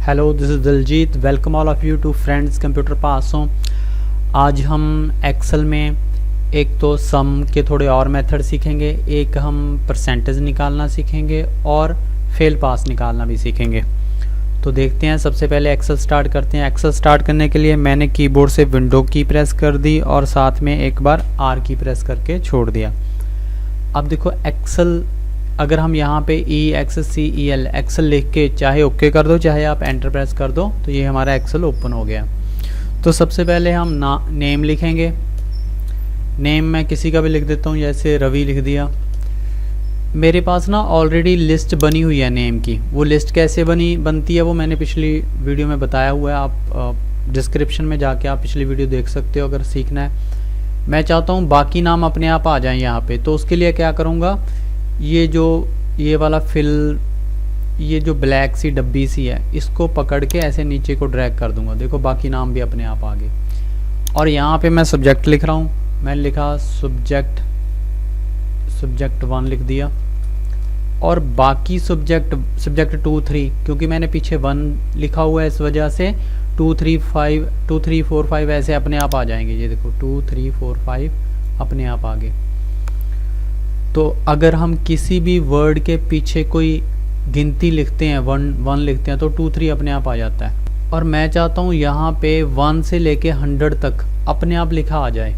Hello, this is Diljit. Welcome all of you to friends computer पासों। आज हम Excel में एक तो सम के थोड़े और मेथड सीखेंगे, एक हम परसेंटेज निकालना सीखेंगे और फेल पास निकालना भी सीखेंगे। तो देखते हैं, सबसे पहले एक्सेल स्टार्ट करते हैं। एक्सेल स्टार्ट करने के लिए मैंने कीबोर्ड से विंडो की प्रेस कर दी और साथ में एक बार आर की प्रेस करके छोड़ दिया। अब देखो एक्सेल, अगर हम यहाँ पे EXCEL एक्सेल लिख के चाहे ओके कर दो चाहे आप एंटर प्रेस कर दो तो ये हमारा एक्सेल ओपन हो गया। तो सबसे पहले हम नेम लिखेंगे। नेम मैं किसी का भी लिख देता हूँ, जैसे रवि लिख दिया। मेरे पास ना ऑलरेडी लिस्ट बनी हुई है नेम की। वो लिस्ट कैसे बनती है वो मैंने पिछली वीडियो में बताया हुआ है। आप डिस्क्रिप्शन में जाके आप पिछली वीडियो देख सकते हो अगर सीखना है। मैं चाहता हूँ बाकी नाम अपने आप आ जाएं यहाँ पे, तो उसके लिए क्या करूँगा, ये वाला ये जो ब्लैक सी डब्बी सी है इसको पकड़ के ऐसे नीचे को ड्रैग कर दूंगा। देखो बाकी नाम भी अपने आप आ गए। और यहाँ पे मैं सब्जेक्ट लिख रहा हूँ, मैंने लिखा सब्जेक्ट 1 लिख दिया। और बाकी सब्जेक्ट 2 3, क्योंकि मैंने पीछे 1 लिखा हुआ है इस वजह से 2 3 4 5 ऐसे अपने आप आ जाएंगे। ये देखो 2 3 4 5 अपने आप आ गए। तो अगर हम किसी भी वर्ड के पीछे कोई गिनती लिखते हैं, 1 लिखते हैं, तो 2 3 अपने आप आ जाता है। और मैं चाहता हूँ यहाँ पे 1 से लेके 100 तक अपने आप लिखा आ जाए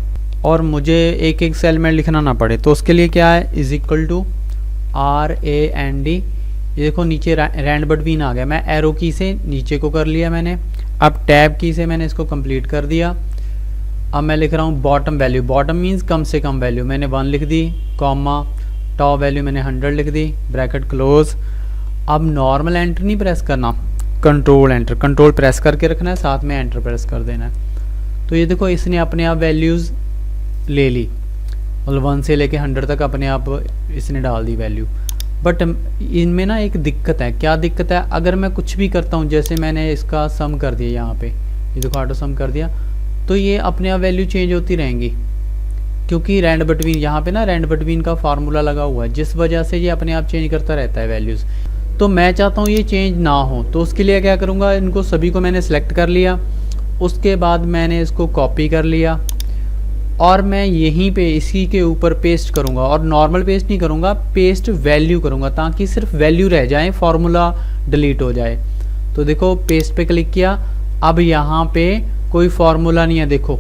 और मुझे एक एक सेल में लिखना ना पड़े। तो उसके लिए क्या है, = RAND। ये देखो नीचे रैंड बिटवीन आ गया। मैं एरो की से नीचे को कर लिया मैंने। अब टैब की से मैंने इसको कंप्लीट कर दिया। अब मैं लिख रहा हूँ बॉटम वैल्यू। बॉटम मीन्स कम से कम वैल्यू। मैंने 1 लिख दी, कॉमा, टॉप वैल्यू मैंने 100 लिख दी, ब्रैकेट क्लोज। अब नॉर्मल एंटर नहीं प्रेस करना, कंट्रोल एंटर, कंट्रोल प्रेस करके रखना है, साथ में एंटर प्रेस कर देना है। तो ये देखो इसने अपने आप वैल्यूज़ ले ली, मतलब 1 से लेके 100 तक अपने आप इसने डाल दी वैल्यू। बट इनमें ना एक दिक्कत है। क्या दिक्कत है, अगर मैं कुछ भी करता हूँ, जैसे मैंने इसका सम कर दिया यहाँ पे, ये देखो ऑटो सम कर दिया, तो ये अपने आप वैल्यू चेंज होती रहेंगी, क्योंकि रैंड बिटवीन यहाँ पे ना रैंड बिटवीन का फार्मूला लगा हुआ है, जिस वजह से ये अपने आप चेंज करता रहता है वैल्यूज़। तो मैं चाहता हूँ ये चेंज ना हो, तो उसके लिए क्या करूँगा, इनको सभी को मैंने सेलेक्ट कर लिया। उसके बाद मैंने इसको कॉपी कर लिया और मैं यहीं पे इसी के ऊपर पेस्ट करूँगा। और नॉर्मल पेस्ट नहीं करूँगा, पेस्ट वैल्यू करूँगा, ताकि सिर्फ वैल्यू रह जाए, फार्मूला डिलीट हो जाए। तो देखो पेस्ट पे क्लिक किया। अब यहाँ पे कोई फार्मूला नहीं है, देखो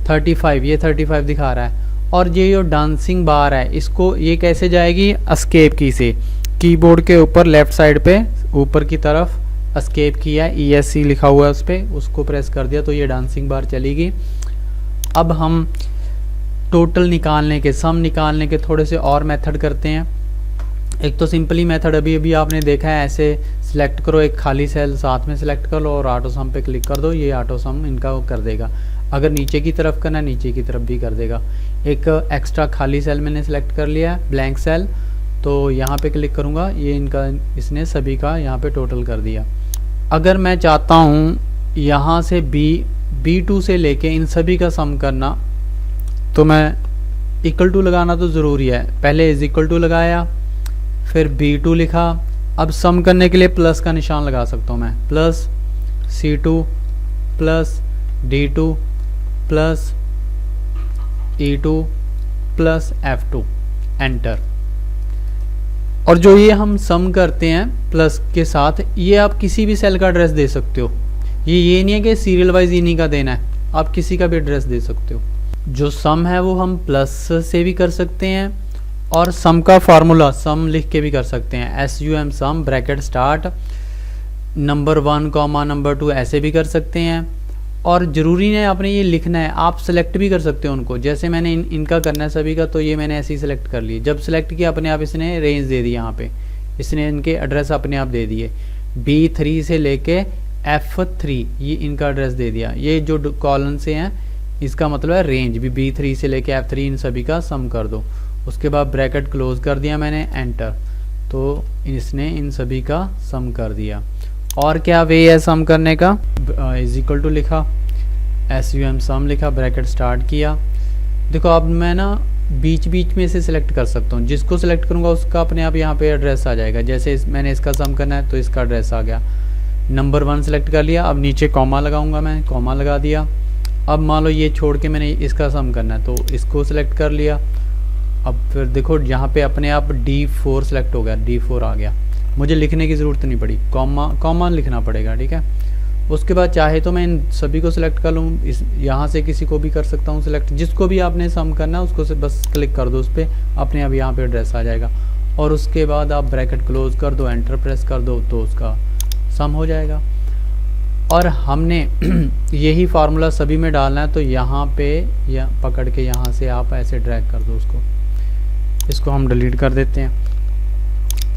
35, ये 35 दिखा रहा है। और ये जो डांसिंग बार है, इसको ये कैसे जाएगी, एस्केप की से। कीबोर्ड के ऊपर लेफ्ट साइड पे ऊपर की तरफ एस्केप किया है, ESC लिखा हुआ है उस पर, उसको प्रेस कर दिया तो ये डांसिंग बार चलेगी। अब हम टोटल निकालने के, सम निकालने के थोड़े से और मेथड करते हैं। एक तो सिंपली मेथड अभी आपने देखा है, ऐसे सिलेक्ट करो, एक खाली सेल साथ में सिलेक्ट कर लो और ऑटो सम पे क्लिक कर दो, ये ऑटो सम इनका वो कर देगा। अगर नीचे की तरफ करना, नीचे की तरफ भी कर देगा। एक एक्स्ट्रा खाली सेल मैंने सिलेक्ट कर लिया है, ब्लैंक सेल, तो यहाँ पे क्लिक करूँगा, ये इनका, इसने सभी का यहाँ पे टोटल कर दिया। अगर मैं चाहता हूँ यहाँ से B2 से लेके इन सभी का सम करना, तो मैं = लगाना तो ज़रूरी है। पहले = लगाया, फिर B2 लिखा। अब सम करने के लिए प्लस का निशान लगा सकता हूँ मैं, plus C2 plus D2 plus E2 plus F2, enter. और जो ये हम सम करते हैं प्लस के साथ, ये आप किसी भी सेल का एड्रेस दे सकते हो। ये नहीं है कि सीरियल वाइज इन्हीं का देना है, आप किसी का भी एड्रेस दे सकते हो। जो सम है वो हम प्लस से भी कर सकते हैं और सम का फार्मूला सम लिख के भी कर सकते हैं, SUM सम, ब्रैकेट स्टार्ट, नंबर 1, नंबर 2 ऐसे भी कर सकते हैं। और ज़रूरी नहीं आपने ये लिखना है, आप सेलेक्ट भी कर सकते हो उनको। जैसे मैंने इनका करना है सभी का, तो ये मैंने ऐसे ही सेलेक्ट कर लिए। जब सेलेक्ट किया अपने आप इसने रेंज दे दी, यहाँ पे इसने इनके एड्रेस अपने आप दे दिए। B3 से लेके F3 ये इनका एड्रेस दे दिया। ये जो कॉलन से हैं इसका मतलब है रेंज भी, B3 से लेके F3 इन सभी का सम कर दो। उसके बाद ब्रैकेट क्लोज कर दिया मैंने, एंटर, तो इसने इन सभी का सम कर दिया। और क्या वे है सम करने का, = लिखा, SUM सम लिखा, ब्रैकेट स्टार्ट किया। देखो अब मैं ना बीच बीच में से सिलेक्ट कर सकता हूँ, जिसको सिलेक्ट करूँगा उसका अपने आप यहाँ पे एड्रेस आ जाएगा। जैसे मैंने इसका सम करना है तो इसका एड्रेस आ गया, नंबर 1 सेलेक्ट कर लिया। अब नीचे कॉमा लगाऊंगा, मैं कॉमा लगा दिया। अब मान लो ये छोड़ के मैंने इसका सम करना है तो इसको सिलेक्ट कर लिया। अब फिर देखो यहाँ पे अपने आप D4 सेलेक्ट हो गया, D4 आ गया, मुझे लिखने की ज़रूरत नहीं पड़ी, कॉमा लिखना पड़ेगा, ठीक है। उसके बाद चाहे तो मैं इन सभी को सिलेक्ट कर लूँ, इस यहाँ से किसी को भी कर सकता हूँ सिलेक्ट, जिसको भी आपने सम करना है उसको से बस क्लिक कर दो उस पर, अपने आप यहाँ पे एड्रेस आ जाएगा। और उसके बाद आप ब्रैकेट क्लोज कर दो, एंटर प्रेस कर दो तो उसका सम हो जाएगा। और हमने यही फार्मूला सभी में डालना है, तो यहाँ पे या पकड़ के यहाँ से आप ऐसे ड्रैग कर दो उसको, इसको हम डिलीट कर देते हैं।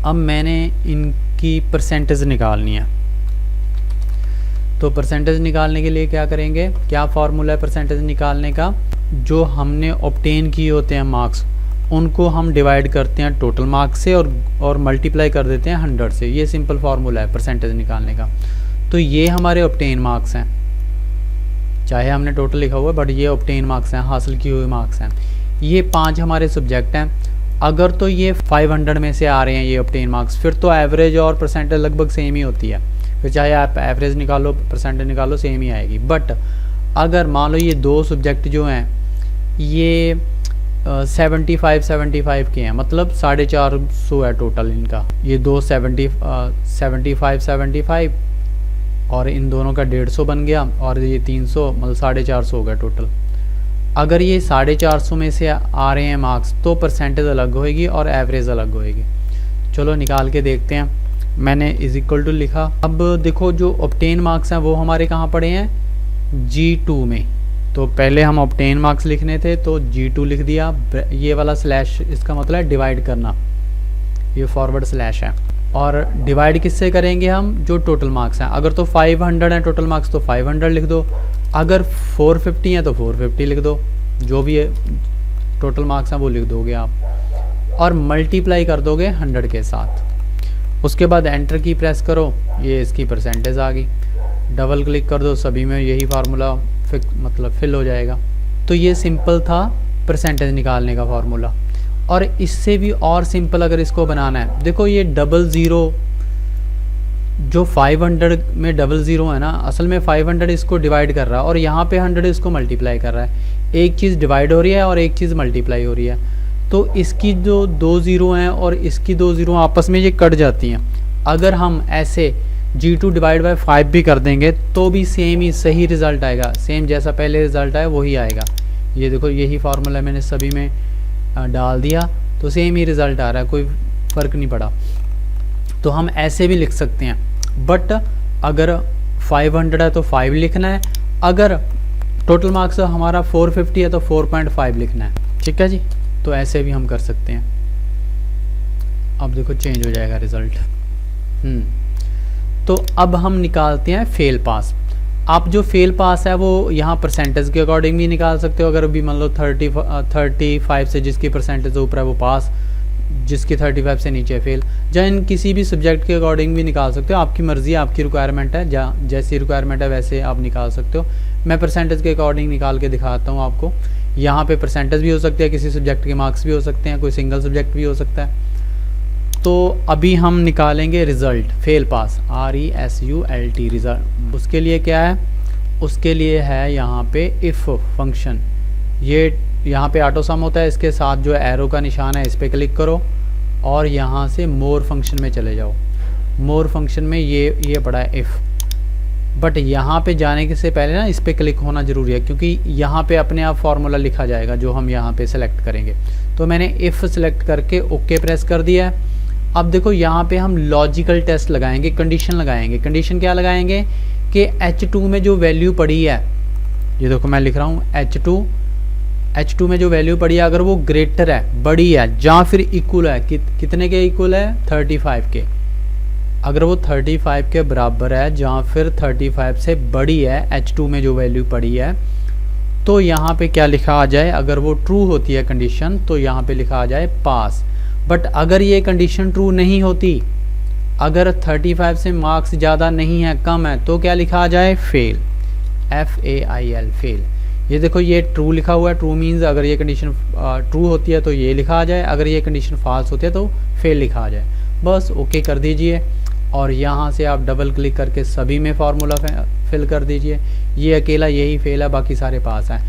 अब मैंने इनकी परसेंटेज निकालनी है, तो परसेंटेज निकालने के लिए क्या करेंगे, क्या फार्मूला है परसेंटेज निकालने का, जो हमने ऑब्टेन किए होते हैं मार्क्स उनको हम डिवाइड करते हैं टोटल मार्क्स से और मल्टीप्लाई कर देते हैं 100 से। ये सिंपल फार्मूला है परसेंटेज निकालने का। तो ये हमारे ऑब्टेन मार्क्स हैं, चाहे हमने टोटल लिखा हुआ है बट ये ऑब्टेन मार्क्स हैं, हासिल किए हुए मार्क्स हैं। ये 5 हमारे सब्जेक्ट हैं। अगर तो ये 500 में से आ रहे हैं ये ऑब्टेन मार्क्स, फिर तो एवरेज और परसेंटेज लगभग सेम ही होती है, फिर चाहे आप एवरेज निकालो परसेंटेज निकालो सेम ही आएगी। बट अगर मान लो ये 2 सब्जेक्ट जो हैं ये 75 के हैं, मतलब 450 है टोटल इनका, ये 2 75 और इन दोनों का 150 बन गया और ये 300, मतलब 450 हो गया टोटल। अगर ये 450 में से आ रहे हैं मार्क्स तो परसेंटेज अलग होएगी और एवरेज अलग होएगी। चलो निकाल के देखते हैं। मैंने इज इक्वल टू लिखा। अब देखो जो ऑब्टेन मार्क्स हैं वो हमारे कहाँ पड़े हैं, G2 में। तो पहले हम ऑब्टेन मार्क्स लिखने थे तो G2 लिख दिया, ये वाला स्लैश इसका मतलब है डिवाइड करना, ये फॉरवर्ड स्लैश है। और डिवाइड किससे करेंगे हम, जो टोटल मार्क्स हैं। अगर तो 500 हैं टोटल मार्क्स तो 500 लिख दो, अगर 450 हैं तो 450 लिख दो, जो भी टोटल मार्क्स हैं वो लिख दोगे आप, और मल्टीप्लाई कर दोगे 100 के साथ। उसके बाद एंटर की प्रेस करो, ये इसकी परसेंटेज आ गई। डबल क्लिक कर दो, सभी में यही फार्मूला मतलब फिल हो जाएगा। तो ये सिंपल था परसेंटेज निकालने का फार्मूला। और इससे भी और सिंपल अगर इसको बनाना है, देखो ये 00 जो 500 में 00 है ना, असल में 500 इसको डिवाइड कर रहा है और यहाँ पे 100 इसको मल्टीप्लाई कर रहा है। एक चीज़ डिवाइड हो रही है और एक चीज़ मल्टीप्लाई हो रही है। तो इसकी जो 2 0 हैं और इसकी 2 0 आपस में ये कट जाती हैं। अगर हम ऐसे G2 डिवाइड बाय 5 भी कर देंगे तो भी सेम ही सही रिज़ल्ट आएगा, सेम जैसा पहले रिज़ल्ट आया वही आएगा। ये देखो यही फार्मूला मैंने सभी में डाल दिया तो सेम ही रिज़ल्ट आ रहा है, कोई फ़र्क नहीं पड़ा। तो हम ऐसे भी लिख सकते हैं, बट अगर 500 है तो 5 लिखना है, अगर टोटल मार्क्स हमारा 450 है तो 4.5 लिखना है, ठीक है जी। तो ऐसे भी हम कर सकते हैं। अब देखो चेंज हो जाएगा रिज़ल्ट। तो अब हम निकालते हैं फेल पास। आप जो फेल पास है वो यहाँ परसेंटेज के अकॉर्डिंग भी निकाल सकते हो। अगर अभी मान लो 35 से जिसकी परसेंटेज ऊपर है वो पास, जिसकी 35 से नीचे फेल, या इन किसी भी सब्जेक्ट के अकॉर्डिंग भी निकाल सकते हो। आपकी मर्ज़ी है, आपकी रिक्वायरमेंट है, जैसी रिक्वायरमेंट है वैसे आप निकाल सकते हो। मैं परसेंटेज के अकॉर्डिंग निकाल के दिखाता हूँ आपको। यहाँ पे परसेंटेज भी हो सकती है, किसी सब्जेक्ट के मार्क्स भी हो सकते हैं, कोई सिंगल सब्जेक्ट भी हो सकता है। तो अभी हम निकालेंगे result, fail pass, RESULT result. उसके लिए क्या है, उसके लिए है यहाँ पे इफ़ फंक्शन। ये यहाँ पे ऑटो सम होता है, इसके साथ जो एरो का निशान है इस पर क्लिक करो और यहाँ से मोर फंक्शन में चले जाओ। मोर फंक्शन में ये पड़ा है इफ़, बट यहाँ पे जाने के से पहले ना इस पर क्लिक होना ज़रूरी है, क्योंकि यहाँ पे अपने आप फार्मूला लिखा जाएगा जो हम यहाँ पे सेलेक्ट करेंगे। तो मैंने इफ़ सेलेक्ट करके ओके प्रेस कर दिया है। अब देखो यहाँ पे हम लॉजिकल टेस्ट लगाएंगे, कंडीशन लगाएंगे। कंडीशन क्या लगाएंगे कि H2 में जो वैल्यू पड़ी है, ये देखो मैं लिख रहा हूँ H2 में जो वैल्यू पड़ी है, अगर वो ग्रेटर है, बड़ी है, या फिर इक्वल है, कितने के इक्वल है, 35 के। अगर वो 35 के बराबर है या फिर 35 से बड़ी है H2 में जो वैल्यू पड़ी है, तो यहाँ पे क्या लिखा आ जाए, अगर वो ट्रू होती है कंडीशन तो यहाँ पे लिखा आ जाए पास। बट अगर ये कंडीशन ट्रू नहीं होती, अगर 35 से मार्क्स ज़्यादा नहीं है, कम है, तो क्या लिखा आ जाए, फेल, FAIL, फेल। ये देखो ये ट्रू लिखा हुआ है, ट्रू मीन्स अगर ये कंडीशन ट्रू होती है तो ये लिखा आ जाए, अगर ये कंडीशन फॉल्स होती है तो फेल लिखा आ जाए। बस ओके कर दीजिए। और यहाँ से आप डबल क्लिक करके सभी में फार्मूला फिल कर दीजिए। ये अकेला यही फेल है, बाकी सारे पास हैं।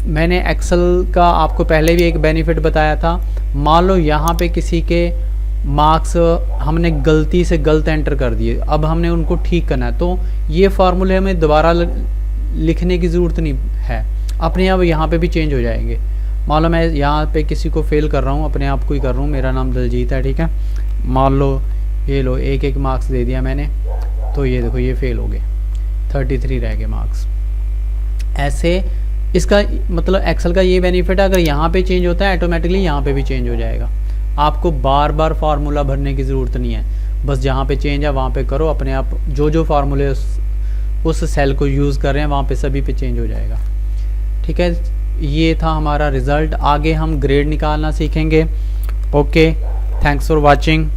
मैंने एक्सेल का आपको पहले भी एक बेनिफिट बताया था। मान लो यहाँ पे किसी के मार्क्स हमने गलती से गलत एंटर कर दिए, अब हमने उनको ठीक करना है, तो ये फार्मूले हमें दोबारा लिखने की ज़रूरत नहीं है, अपने आप यहाँ पे भी चेंज हो जाएंगे। मान लो मैं यहाँ पे किसी को फेल कर रहा हूँ, अपने आप को ही कर रहा हूँ, मेरा नाम दलजीत है, ठीक है। मान लो ये लो एक एक मार्क्स दे दिया मैंने, तो ये देखो ये फेल हो गए, 33 रह गए मार्क्स। ऐसे इसका मतलब एक्सेल का ये बेनिफिट है, अगर यहाँ पे चेंज होता है ऑटोमेटिकली यहाँ पे भी चेंज हो जाएगा। आपको बार बार फार्मूला भरने की ज़रूरत नहीं है, बस जहाँ पे चेंज है वहाँ पे करो, अपने आप जो जो फार्मूले उस सेल को यूज़ कर रहे हैं वहाँ पे सभी पे चेंज हो जाएगा, ठीक है। ये था हमारा रिज़ल्ट। आगे हम ग्रेड निकालना सीखेंगे। Okay, thanks for watching.